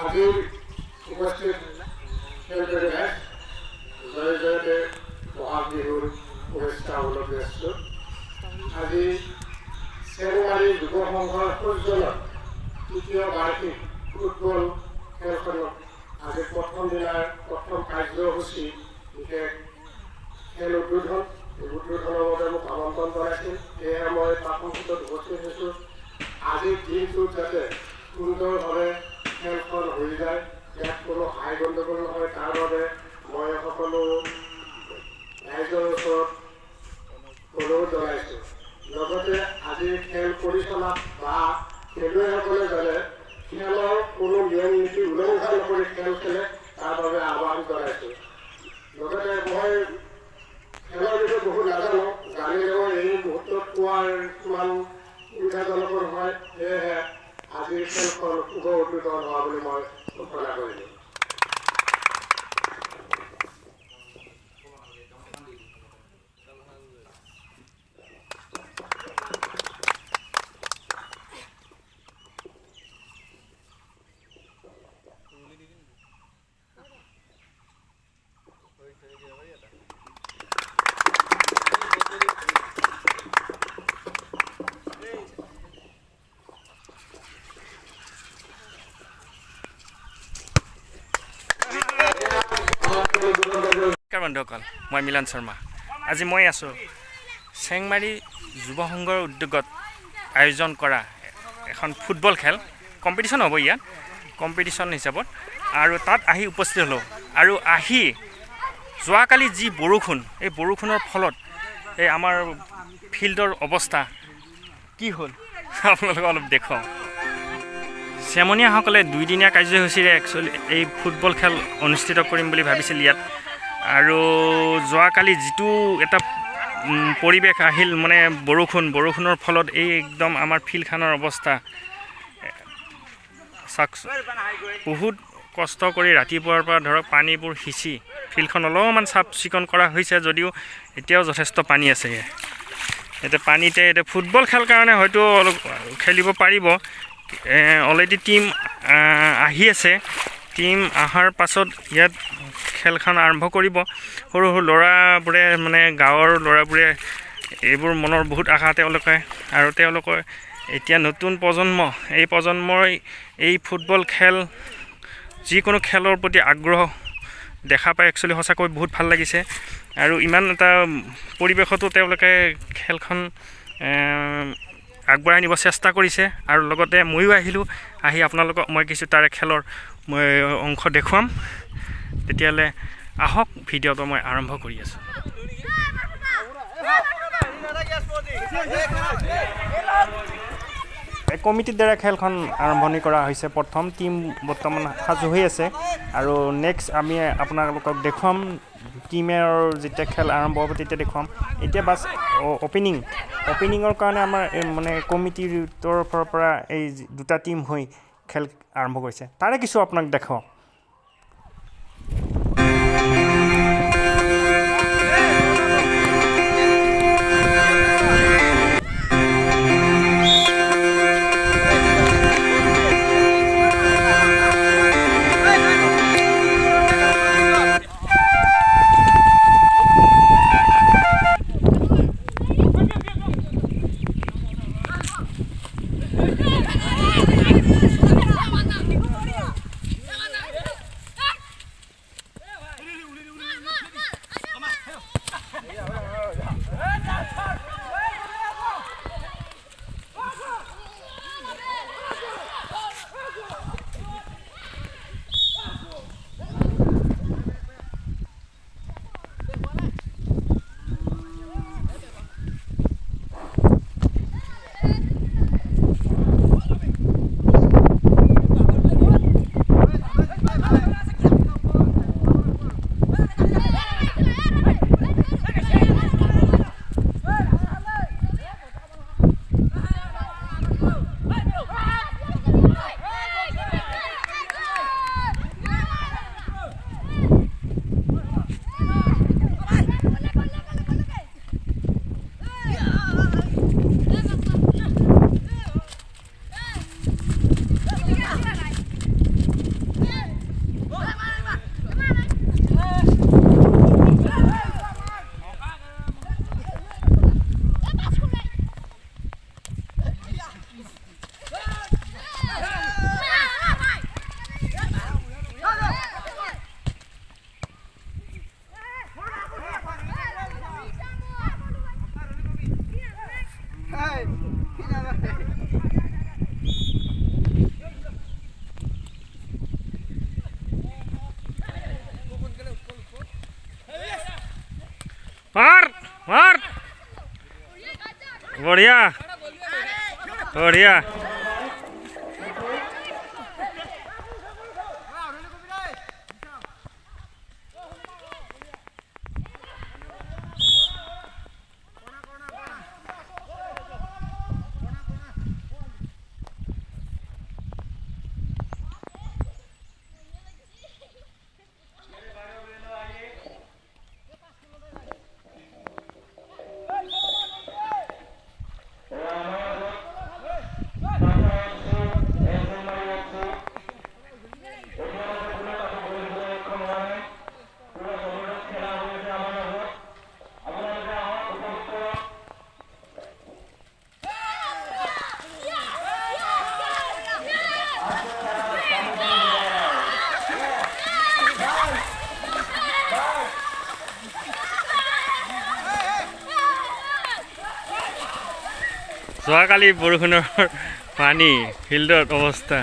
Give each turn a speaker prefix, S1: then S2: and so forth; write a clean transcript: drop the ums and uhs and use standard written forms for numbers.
S1: আজি উপস্থিত খেলপৰি ৰাইজ জয় জয়তে বহাগ বিহুৰ শুভেচ্ছা উপলব্ধি আছিলোঁ। আজি চেংমাৰী যুৱ সংঘৰ সৌজন্যত তৃতীয় বাৰ্ষিক ফুটবল খেলখনত আজি প্ৰথম দিনাৰ প্ৰথম কাৰ্যসূচী বিশেষ খেল উদ্বোধনৰ বাবে মোক আমন্ত্ৰণ জনাইছিল। সেয়েহে মই প্ৰাথমিকত উপস্থিত হৈছোঁ। আজিৰ দিনটোত যাতে সুন্দৰভাৱে খেলখন হৈ যায়, ইয়াত কোনো হাই গণ্ডগোল নহয়, তাৰ বাবে মই সকলো ৰাইজৰ ওচৰত অনুৰোধ জনাইছোঁ। লগতে আজিৰ খেল পৰিচালক বা খেলুৱৈসকলে যাতে খেলৰ কোনো নিয়ম নীতি উলংঘা নকৰি খেল খেলে তাৰ বাবে আহ্বান জনাইছোঁ। লগতে মই খেলৰ বিষয়ে বহুত নাজানো, জানিলেও এই মুহূৰ্তত পোৱাৰ কিমান সুবিধাজনক নহয়। সেয়েহে আজিৰ খেলখন শুভ উদ্বোধন হোৱা বুলি মই ঘোষণা কৰিলোঁ।
S2: বন্ধুসকল, মই মিলন শৰ্মা। আজি মই আছোঁ চেংমাৰী যুৱ সংঘৰ উদ্যোগত আয়োজন কৰা এখন ফুটবল খেল কম্পিটিশ্যন হ'ব। ইয়াত কম্পিটিশ্যন হিচাপত আৰু তাত আহি উপস্থিত হ'লোঁ। আৰু আহি যোৱাকালি যি বৰষুণ, এই বৰষুণৰ ফলত এই আমাৰ ফিল্ডৰ অৱস্থা কি হ'ল আপোনালোকক অলপ দেখুৱাওঁ। চেমনীয়াসকলে 2 দিনীয়া কাৰ্যসূচীৰে একচুৱেলি এই ফুটবল খেল অনুষ্ঠিত কৰিম বুলি ভাবিছিল ইয়াত। আৰু যোৱাকালি যিটো এটা পৰিৱেশ আহিল, মানে বৰষুণৰ ফলত এই একদম আমাৰ ফিল্ডখনৰ অৱস্থা চাওক। বহুত কষ্ট কৰি ৰাতিপুৱাৰ পৰা ধৰক পানীবোৰ সিঁচি ফিল্ডখন অলপমান চাফ চিকুণ কৰা হৈছে, যদিও এতিয়াও যথেষ্ট পানী আছে। এতিয়া পানীতে এতিয়া ফুটবল খেল কাৰণে হয়তো অলপ খেলিব পাৰিব। অলৰেডি টীম আহি আছে। টীম অহাৰ পাছত ইয়াত খেলখন আৰম্ভ কৰিব। সৰু সৰু ল'ৰাবোৰে, মানে গাঁৱৰ ল'ৰাবোৰে এইবোৰ মনৰ বহুত আশা তেওঁলোকে। আৰু তেওঁলোকৰ এতিয়া নতুন প্ৰজন্ম, এই প্ৰজন্মই এই ফুটবল খেল, যিকোনো খেলৰ প্ৰতি আগ্ৰহ দেখা পাই একচুৱেলি সঁচাকৈ বহুত ভাল লাগিছে। আৰু ইমান এটা পৰিৱেশতো তেওঁলোকে খেলখন আগবঢ়াই নিব চেষ্টা কৰিছে। আৰু লগতে ময়ো আহিলোঁ, আহি আপোনালোকক মই কিছু তাৰে খেলৰ মই অংশ দেখুৱাম। তেতিয়াহ'লে আহক, ভিডিঅ'টো মই আৰম্ভ কৰি আছোঁ। কমিটিৰ দ্বাৰা খেলখন আৰম্ভণি কৰা হৈছে। প্ৰথম টীম বৰ্তমান সাজু হৈ আছে আৰু নেক্সট আমি আপোনালোকক দেখুৱাম। টীমৰ যেতিয়া খেল আৰম্ভ হ'ব তেতিয়া দেখুৱাম। এতিয়া বাছ অপেনিঙৰ কাৰণে আমাৰ মানে কমিটিৰ তৰফৰ পৰা এই 2টা টীম হৈ খেল আৰম্ভ কৰিছে, তাৰে কিছু আপোনাক দেখুৱাওঁ। বঢ়িয়া বঢ়িয়া যোৱাকালি বৰষুণৰ পানী ফিল্ডত অৱস্থা